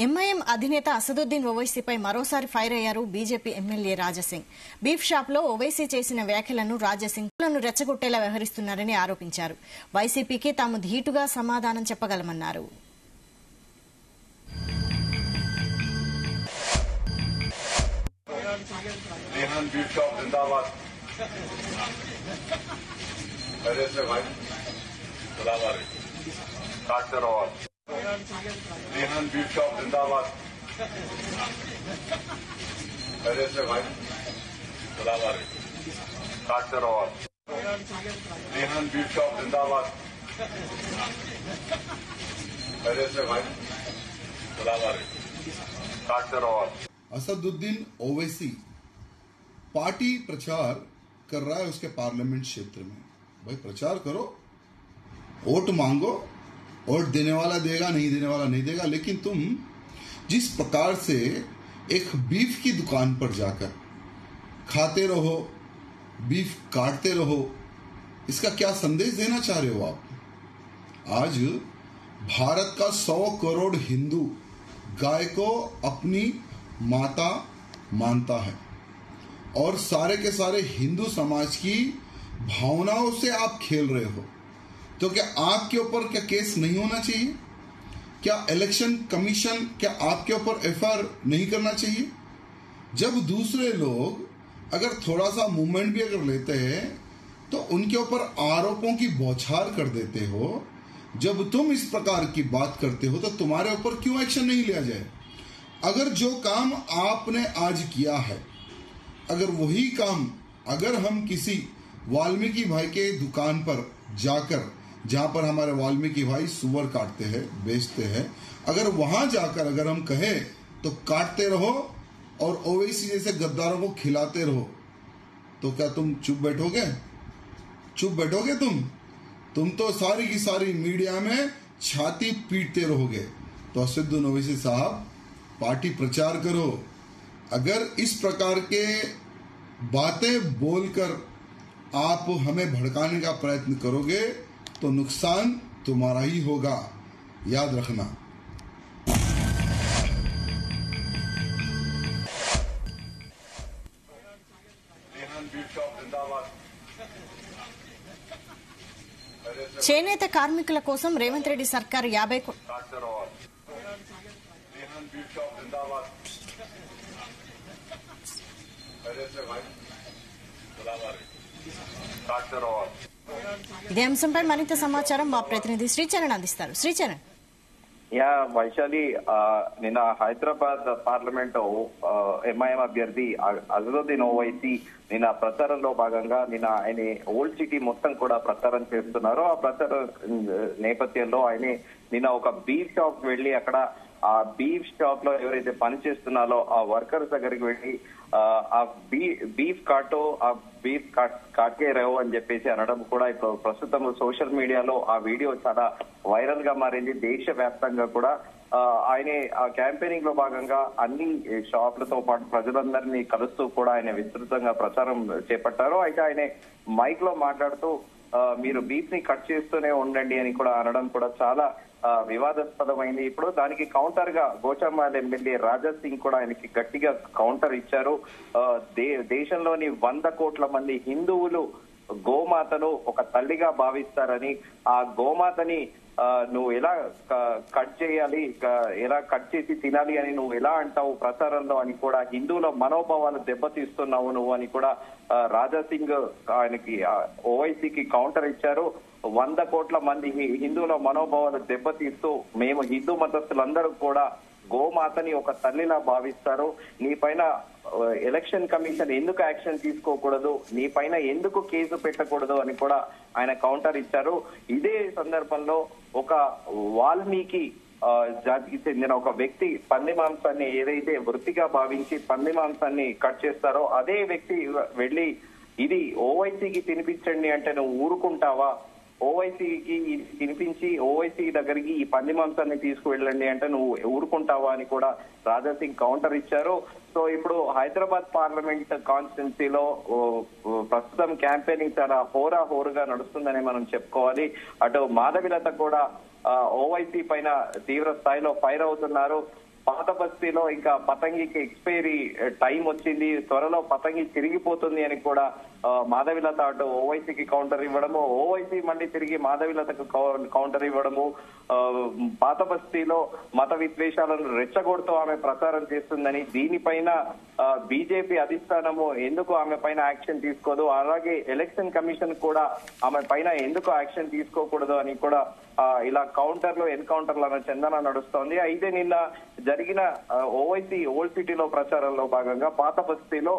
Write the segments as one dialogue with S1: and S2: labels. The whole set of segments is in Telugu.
S1: ఎంఐఎం అధినేత అసదుద్దీన్ ఓవైసీపై మరోసారి ఫైర్ అయ్యారు బీజేపీ ఎమ్మెల్యే రాజాసింగ్. బీఫ్ షాప్లో ఓవైసీ చేసిన వ్యాఖ్యలను రాజాసింగ్ రెచ్చగొట్టేలా వ్యవహరిస్తున్నారని ఆరోపించారు. వైసీపీకి తాము ధీటుగా సమాధానం చెప్పగలమన్నారు.
S2: रेहान बीफ शॉप जिंदाबाद। पहले से भाई सलाम काटते रहो आप। रेहान बीफ शॉप जिंदाबाद। पहले से भाई सलाम काटते रहो आप।
S3: असदुद्दीन ओवैसी पार्टी प्रचार कर रहा है उसके पार्लियामेंट क्षेत्र में। भाई प्रचार करो, वोट मांगो, वोट देने वाला देगा, नहीं देने वाला नहीं देगा, लेकिन तुम जिस प्रकार से एक बीफ की दुकान पर जाकर खाते रहो, बीफ काटते रहो, इसका क्या संदेश देना चाह रहे हो आप? आज भारत का 100 करोड़ हिंदू गाय को अपनी माता मानता है और सारे के सारे हिंदू समाज की भावनाओं से आप खेल रहे हो, तो क्या आपके ऊपर क्या केस नहीं होना चाहिए? क्या इलेक्शन कमीशन क्या आपके ऊपर एफआईआर नहीं करना चाहिए? जब दूसरे लोग अगर थोड़ा सा मूवमेंट भी अगर लेते हैं तो उनके ऊपर आरोपों की बौछार कर देते हो। जब तुम इस प्रकार की बात करते हो तो तुम्हारे ऊपर क्यों एक्शन नहीं लिया जाए? अगर जो काम आपने आज किया है, अगर वही काम अगर हम किसी वाल्मीकि भाई के दुकान पर जाकर, जहां पर हमारे वाल्मीकि भाई सुअर काटते हैं, बेचते हैं, अगर वहां जाकर अगर हम कहें तो काटते रहो और ओवैसी जैसे गद्दारों को खिलाते रहो, तो क्या तुम चुप बैठोगे? चुप बैठोगे तुम तो सारी की सारी मीडिया में छाती पीटते रहोगे। तो असदुद्दीन ओवैसी साहब, पार्टी प्रचार करो। अगर इस प्रकार के बातें बोलकर आप हमें भड़काने का प्रयत्न करोगे तो नुकसान तुम्हारा ही होगा, याद रखना।
S1: చేనేత కార్మికుల కోసం రేవంత్ రెడ్డి సర్కారు 50 ఇదే అంశంపై మరింత సమాచారం మా ప్రతినిధి శ్రీచరణ్ అందిస్తారు. శ్రీచరణ్.
S4: వైశాలి, నిన్న హైదరాబాద్ పార్లమెంట్ ఎంఐఎం అభ్యర్థి అసదుద్దీన్ ఓవైసీ నిన్న ప్రచారంలో భాగంగా నిన్న ఆయన ఓల్డ్ సిటీ మొత్తం కూడా ప్రచారం చేస్తున్నారు. ఆ ప్రచార నేపథ్యంలో ఆయన నిన్న ఒక బీఫ్ షాప్ వెళ్లి అక్కడ ఆ బీఫ్ షాప్ లో ఎవరైతే పనిచేస్తున్నారో ఆ వర్కర్స్ దగ్గరికి వెళ్లి ఆ బీఫ్ కాట్కే రహో అని చెప్పేసి అనడం కూడా ఇప్పుడు ప్రస్తుతం సోషల్ మీడియాలో ఆ వీడియో చాలా వైరల్ గా మారింది. దేశవ్యాప్తంగా కూడా ఆయన ఆ క్యాంపెయినింగ్ లో భాగంగా అన్ని షాపులతో పాటు ప్రజలందరినీ కలుస్తూ కూడా ఆయన విస్తృతంగా ప్రచారం చేపట్టారు. అయితే ఆయన మైక్ లో మాట్లాడుతూ మీరు బీఫ్ ని కట్ చేస్తూనే ఉండండి అని కూడా అనడం కూడా చాలా వివాదాస్పదమైంది. ఇప్పుడు దానికి కౌంటర్ గా గోచామాల్ ఎమ్మెల్యే రాజాసింగ్ కూడా ఆయనకి గట్టిగా కౌంటర్ ఇచ్చారు. దేశంలోని 100 కోట్ల మంది హిందువులు గోమాతను ఒక తల్లిగా భావిస్తారని, ఆ గోమాతని నువ్వు ఎలా కట్ చేయాలి, ఎలా కట్ చేసి తినాలి అని నువ్వు ఎలా అంటావు ప్రచారంలో అని కూడా, హిందువుల మనోభావాలు దెబ్బతీస్తున్నావు నువ్వు అని కూడా రాజాసింగ్ ఆయనకి ఓవైసీకి కౌంటర్ ఇచ్చారు. 100 కోట్ల మంది హిందువుల మనోభావాలు దెబ్బతీస్తూ మేము హిందూ మతస్థులందరూ కూడా గోమాతని ఒక తల్లిలా భావిస్తారు, నీ పైన ఎలక్షన్ కమిషన్ ఎందుకు యాక్షన్ తీసుకోకూడదు, నీ పైన ఎందుకు కేసు పెట్టకూడదు అని కూడా ఆయన కౌంటర్ ఇచ్చారు. ఇదే సందర్భంలో ఒక వాల్మీకి జాతికి చెందిన ఒక వ్యక్తి పంది మాంసాన్ని ఏదైతే వృత్తిగా భావించి పంది మాంసాన్ని కట్ చేస్తారో అదే వ్యక్తి వెళ్లి ఇది ఓవైసీకి తినిపించండి అంటే నువ్వు ఊరుకుంటావా, ఓవైసీకి తినిపించి ఓవైసీ దగ్గరికి ఈ పంది మాంసాన్ని తీసుకువెళ్ళండి అంటే నువ్వు ఊరుకుంటావా అని కూడా రాజాసింగ్ కౌంటర్ ఇచ్చారు. సో ఇప్పుడు హైదరాబాద్ పార్లమెంట్ కాన్స్టిట్యున్సీలో ప్రస్తుతం క్యాంపెయినింగ్ చాలా హోరుగా నడుస్తుందని మనం చెప్పుకోవాలి. అటు మాధవిలత కూడా ఓవైసీ పైన తీవ్ర స్థాయిలో ఫైర్ అవుతున్నారు. పాత బస్తీలో ఇంకా పతంగికి ఎక్స్పైరీ టైం వచ్చింది, త్వరలో పతంగి తిరిగిపోతుంది అని కూడా మాధవిలత అటు ఓవైసీకి కౌంటర్ ఇవ్వడము, ఓవైసీ మళ్ళీ తిరిగి మాధవిలతకు కౌంటర్ ఇవ్వడము, పాత బస్తీలో మత విద్వేషాలను రెచ్చగొడుతూ ఆమె ప్రచారం చేస్తుందని, దీనిపైన బీజేపీ అధిష్టానము ఎందుకు ఆమె పైన యాక్షన్ తీసుకోదు, అలాగే ఎలక్షన్ కమిషన్ కూడా ఆమె పైన ఎందుకు యాక్షన్ తీసుకోకూడదు అని కూడా ఇలా కౌంటర్లు ఎన్కౌంటర్లు అన్న చందన నడుస్తోంది. అయితే నిన్న జరిగిన ఓవైసీ ఓల్డ్ సిటీలో ప్రచారంలో భాగంగా పాత బస్తీలో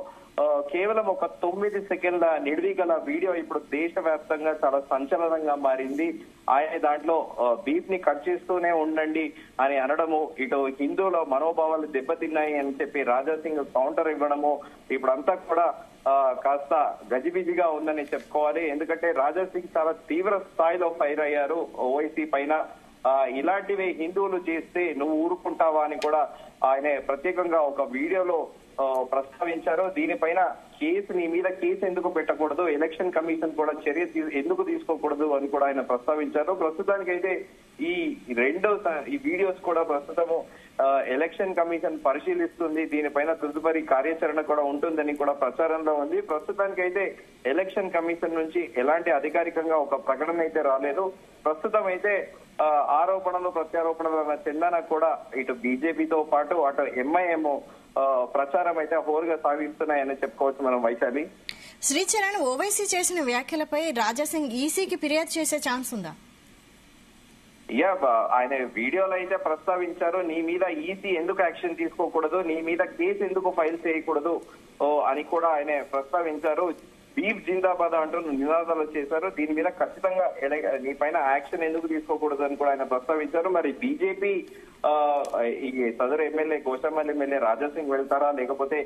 S4: కేవలం ఒక 9 సెకండ్ల నిడివిగల వీడియో ఇప్పుడు దేశవ్యాప్తంగా చాలా సంచలనంగా మారింది. ఆయన దాంట్లో బీఫ్ ని కట్ చేస్తూనే ఉండండి అని అనడము, ఇటు హిందువుల మనోభావాలు దెబ్బతిన్నాయి అని చెప్పి రాజాసింగ్ కౌంటర్ ఇవ్వడము, ఇప్పుడంతా కూడా కాస్త గజిబిజిగా ఉందని చెప్పుకోవాలి. ఎందుకంటే రాజాసింగ్ చాలా తీవ్ర స్థాయిలో ఫైర్ అయ్యారు ఓవైసీ పైన. ఇలాంటివి హిందువులు చేస్తే నువ్వు ఊరుకుంటావా అని కూడా ఆయన ప్రత్యేకంగా ఒక వీడియోలో ప్రస్తావించారు. దీనిపైన నీ మీద కేసు ఎందుకు పెట్టకూడదు, ఎలక్షన్ కమిషన్ కూడా చర్య ఎందుకు తీసుకోకూడదు అని కూడా ఆయన ప్రస్తావించారు. ప్రస్తుతానికైతే ఈ వీడియోస్ కూడా ప్రస్తుతము ఎలక్షన్ కమిషన్ పరిశీలిస్తుంది, దీనిపైన తదుపరి కార్యాచరణ కూడా ఉంటుందని కూడా ప్రచారంలో ఉంది. ప్రస్తుతానికైతే ఎలక్షన్ కమిషన్ నుంచి ఎలాంటి అధికారికంగా ఒక ప్రకటన అయితే రాలేదు. ప్రస్తుతం అయితే ఆరోపణలు ప్రత్యారోపణలు అన్న చందన కూడా ఇటు బీజేపీతో పాటు అటు ఎంఐఎం ప్రచారం అయితే హోరుగా సాగిస్తున్నాయని చెప్పుకోవచ్చు మనం. వైశాలి,
S1: శ్రీచరణ్, ఓవైసీ చేసిన వ్యాఖ్యలపై రాజాసింగ్ ఈసీకి ఫిర్యాదు చేసే ఛాన్స్ ఉందా?
S4: ఆయన వీడియోలో అయితే ప్రస్తావించారు, నీ మీద ఈసీ ఎందుకు యాక్షన్ తీసుకోకూడదు, నీ మీద కేసు ఎందుకు ఫైల్ చేయకూడదు అని కూడా ఆయన ప్రస్తావించారు. బీఫ్ జిందాబాద్ అంటూ నినాదాలు చేశారు. దీని మీద ఖచ్చితంగా నీ పైన యాక్షన్ ఎందుకు తీసుకోకూడదు అని కూడా ఆయన ప్రస్తావించారు. మరి బీజేపీ ఈ సదరు ఎమ్మెల్యే గోషామల్ ఎమ్మెల్యే రాజాసింగ్ వెళ్తారా, లేకపోతే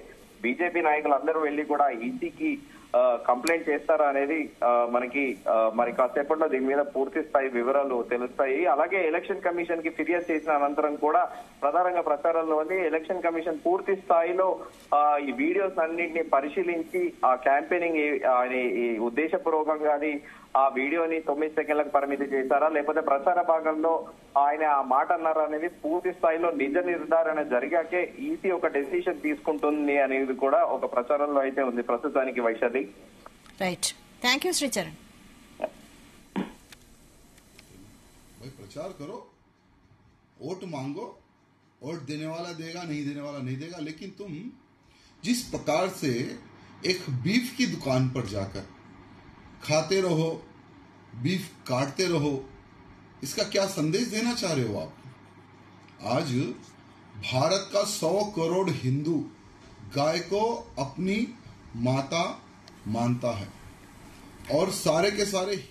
S4: బీజేపీ నాయకులు అందరూ వెళ్లి కూడా ఈసీకి కంప్లైంట్ చేస్తారా అనేది మనకి మరి కాసేపట్లో దీని మీద పూర్తి స్థాయి వివరాలు తెలుస్తాయి. అలాగే ఎలక్షన్ కమిషన్ కి ఫిర్యాదు చేసిన అనంతరం కూడా ప్రధానంగా ప్రచారంలో ఉంది. ఎలక్షన్ కమిషన్ పూర్తి స్థాయిలో ఈ వీడియోస్ అన్నింటినీ పరిశీలించి ఆ క్యాంపెయినింగ్ ఉద్దేశపూర్వకంగాని ఆ వీడియోని 9 సెకండ్లకు పరిమితి చేశారా, లేకపోతే ప్రచార భాగంలో ఆయన ఆ మాట అన్నారా అనేది పూర్తి స్థాయిలో నిజ నిర్ధారణ జరిగాకే ఈసీ ఒక డెసిషన్ తీసుకుంటుంది అనేది కూడా ఒక ప్రచారంలో అయితే ఉంది ప్రస్తుతానికి. Vaishali,
S1: right, thank you Sricharan.
S3: प्रचार करो, वोट मांगो, वोट देने वाला देगा, नहीं देने वाला नहीं देगा, लेकिन तुम जिस प्रकार से एक बीफ की दुकान पर जाकर खाते रहो, बीफ काटते रहो, इसका क्या संदेश देना चाह रहे हो आप? आज भारत का 100 करोड़ हिंदू गाय को अपनी माता मानता है और सारे के सारे